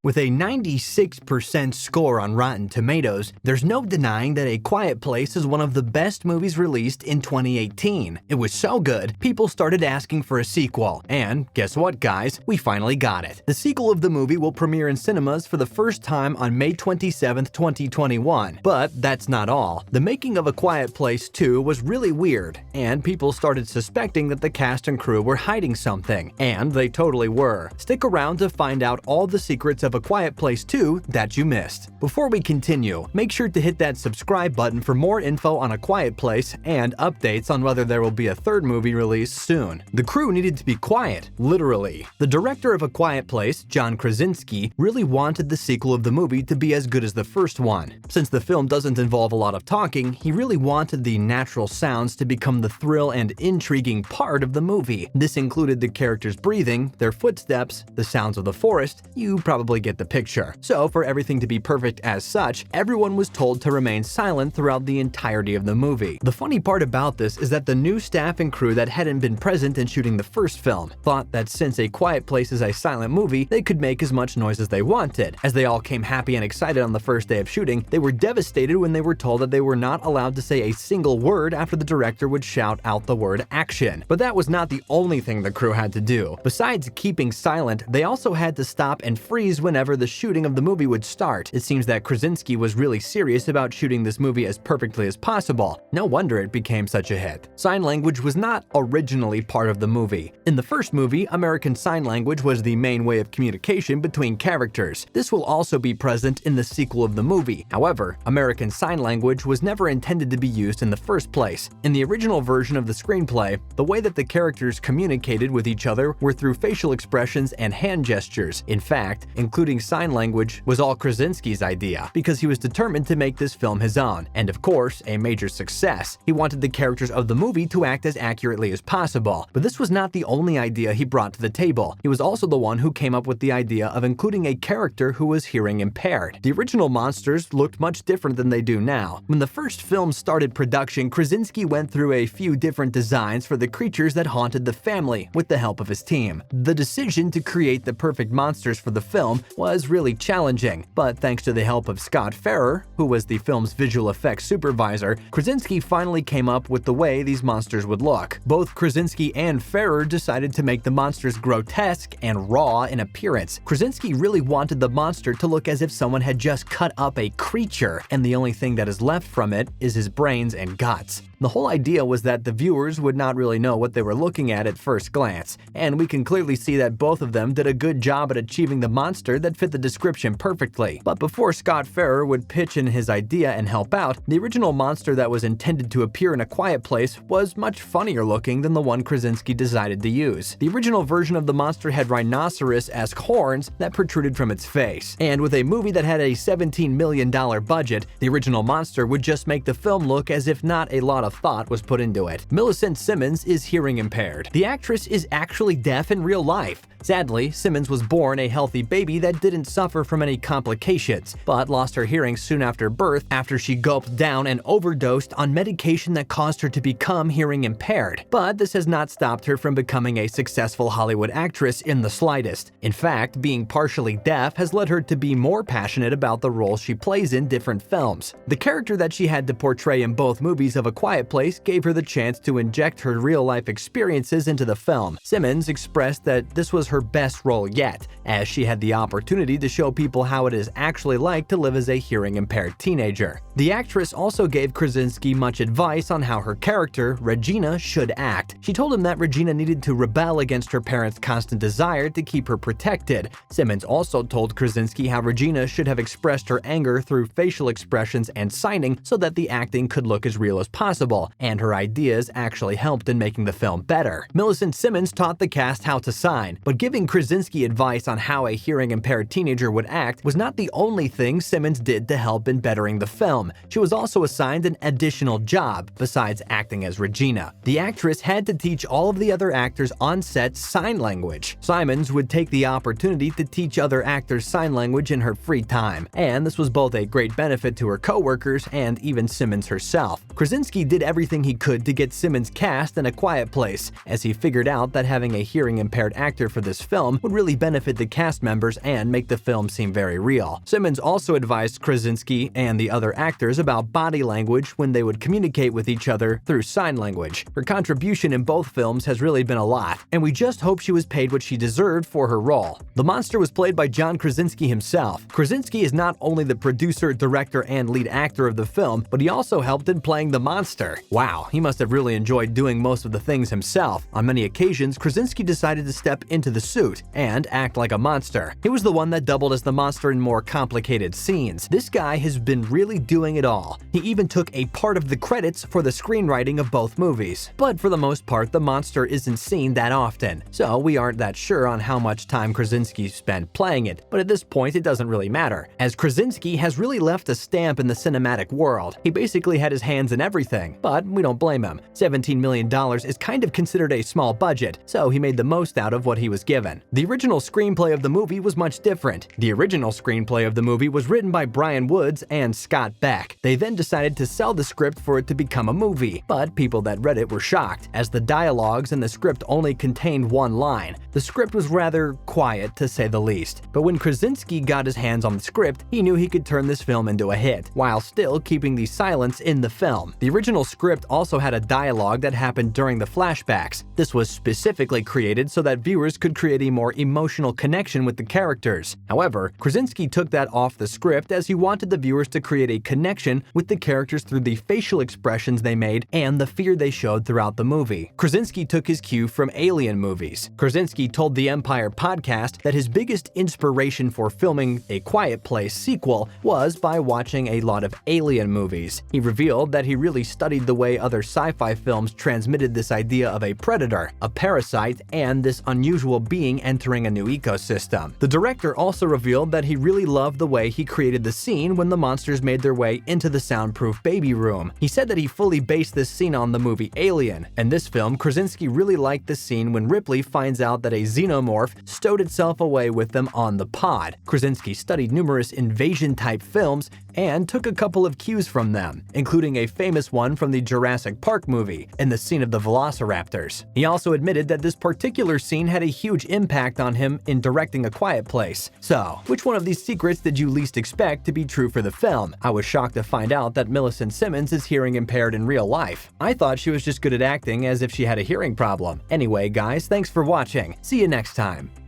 With a 96% score on Rotten Tomatoes, there's no denying that A Quiet Place is one of the best movies released in 2018. It was so good, people started asking for a sequel, and guess what guys, we finally got it. The sequel of the movie will premiere in cinemas for the first time on May 27, 2021. But that's not all. The making of A Quiet Place 2 was really weird, and people started suspecting that the cast and crew were hiding something, and they totally were. Stick around to find out all the secrets of A Quiet Place 2 that you missed. Before we continue, make sure to hit that subscribe button for more info on A Quiet Place and updates on whether there will be a third movie released soon. The crew needed to be quiet, literally. The director of A Quiet Place, John Krasinski, really wanted the sequel of the movie to be as good as the first one. Since the film doesn't involve a lot of talking, he really wanted the natural sounds to become the thrill and intriguing part of the movie. This included the characters breathing, their footsteps, the sounds of the forest. You probably get the picture. So for everything to be perfect as such, everyone was told to remain silent throughout the entirety of the movie. The funny part about this is that the new staff and crew that hadn't been present in shooting the first film thought that since A Quiet Place is a silent movie, they could make as much noise as they wanted. As they all came happy and excited on the first day of shooting, they were devastated when they were told that they were not allowed to say a single word after the director would shout out the word action. But that was not the only thing the crew had to do. Besides keeping silent, they also had to stop and freeze whenever the shooting of the movie would start. It seems that Krasinski was really serious about shooting this movie as perfectly as possible. No wonder it became such a hit. Sign language was not originally part of the movie. In the first movie, American Sign Language was the main way of communication between characters. This will also be present in the sequel of the movie. However, American Sign Language was never intended to be used in the first place. In the original version of the screenplay, the way that the characters communicated with each other were through facial expressions and hand gestures. In fact, including sign language was all Krasinski's idea, because he was determined to make this film his own, and of course, a major success. He wanted the characters of the movie to act as accurately as possible. But this was not the only idea he brought to the table. He was also the one who came up with the idea of including a character who was hearing impaired. The original monsters looked much different than they do now. When the first film started production, Krasinski went through a few different designs for the creatures that haunted the family with the help of his team. The decision to create the perfect monsters for the film was really challenging, but thanks to the help of Scott Farrer, who was the film's visual effects supervisor, Krasinski finally came up with the way these monsters would look. Both Krasinski and Farrer decided to make the monsters grotesque and raw in appearance. Krasinski really wanted the monster to look as if someone had just cut up a creature, and the only thing that is left from it is his brains and guts. The whole idea was that the viewers would not really know what they were looking at first glance, and we can clearly see that both of them did a good job at achieving the monster that fit the description perfectly. But before Scott Farrer would pitch in his idea and help out, the original monster that was intended to appear in A Quiet Place was much funnier looking than the one Krasinski decided to use. The original version of the monster had rhinoceros-esque horns that protruded from its face, and with a movie that had a $17 million budget, the original monster would just make the film look as if not a lot of thought was put into it. Millicent Simmons is hearing impaired. The actress is actually deaf in real life. Sadly, Simmons was born a healthy baby that didn't suffer from any complications, but lost her hearing soon after birth after she gulped down and overdosed on medication that caused her to become hearing impaired. But this has not stopped her from becoming a successful Hollywood actress in the slightest. In fact, being partially deaf has led her to be more passionate about the roles she plays in different films. The character that she had to portray in both movies of A Quiet Place gave her the chance to inject her real-life experiences into the film. Simmons expressed that this was her best role yet, as she had the opportunity to show people how it is actually like to live as a hearing-impaired teenager. The actress also gave Krasinski much advice on how her character, Regina, should act. She told him that Regina needed to rebel against her parents' constant desire to keep her protected. Simmons also told Krasinski how Regina should have expressed her anger through facial expressions and signing so that the acting could look as real as possible, and her ideas actually helped in making the film better. Millicent Simmons taught the cast how to sign, but giving Krasinski advice on how a hearing-impaired teenager would act was not the only thing Simmons did to help in bettering the film. She was also assigned an additional job besides acting as Regina. The actress had to teach all of the other actors on set sign language. Simmons would take the opportunity to teach other actors sign language in her free time, and this was both a great benefit to her co-workers and even Simmons herself. Krasinski did everything he could to get Simmons cast in A Quiet Place, as he figured out that having a hearing-impaired actor for this film would really benefit the cast members and and make the film seem very real. Simmons also advised Krasinski and the other actors about body language when they would communicate with each other through sign language. Her contribution in both films has really been a lot, and we just hope she was paid what she deserved for her role. The monster was played by John Krasinski himself. Krasinski is not only the producer, director, and lead actor of the film, but he also helped in playing the monster. Wow, he must have really enjoyed doing most of the things himself. On many occasions, Krasinski decided to step into the suit and act like a monster. He was the one that doubled as the monster in more complicated scenes. This guy has been really doing it all. He even took a part of the credits for the screenwriting of both movies. But for the most part, the monster isn't seen that often, so we aren't that sure on how much time Krasinski spent playing it, but at this point it doesn't really matter, as Krasinski has really left a stamp in the cinematic world. He basically had his hands in everything, but we don't blame him. $17 million is kind of considered a small budget, so he made the most out of what he was given. The original screenplay of the movie was much different. The original screenplay of the movie was written by Brian Woods and Scott Beck. They then decided to sell the script for it to become a movie, but people that read it were shocked, as the dialogues in the script only contained one line. The script was rather quiet, to say the least. But when Krasinski got his hands on the script, he knew he could turn this film into a hit, while still keeping the silence in the film. The original script also had a dialogue that happened during the flashbacks. This was specifically created so that viewers could create a more emotional connection with the characters. However, Krasinski took that off the script as he wanted the viewers to create a connection with the characters through the facial expressions they made and the fear they showed throughout the movie. Krasinski took his cue from Alien movies. Krasinski told the Empire podcast that his biggest inspiration for filming A Quiet Place sequel was by watching a lot of Alien movies. He revealed that he really studied the way other sci-fi films transmitted this idea of a predator, a parasite, and this unusual being entering a new ecosystem. The director also revealed that he really loved the way he created the scene when the monsters made their way into the soundproof baby room. He said that he fully based this scene on the movie Alien. In this film, Krasinski really liked the scene when Ripley finds out that a xenomorph stowed itself away with them on the pod. Krasinski studied numerous invasion-type films and took a couple of cues from them, including a famous one from the Jurassic Park movie, in the scene of the velociraptors. He also admitted that this particular scene had a huge impact on him in directing A Quiet Place. So, which one of these secrets did you least expect to be true for the film? I was shocked to find out that Millicent Simmons is hearing impaired in real life. I thought she was just good at acting as if she had a hearing problem. Anyway, guys, thanks for watching. See you next time.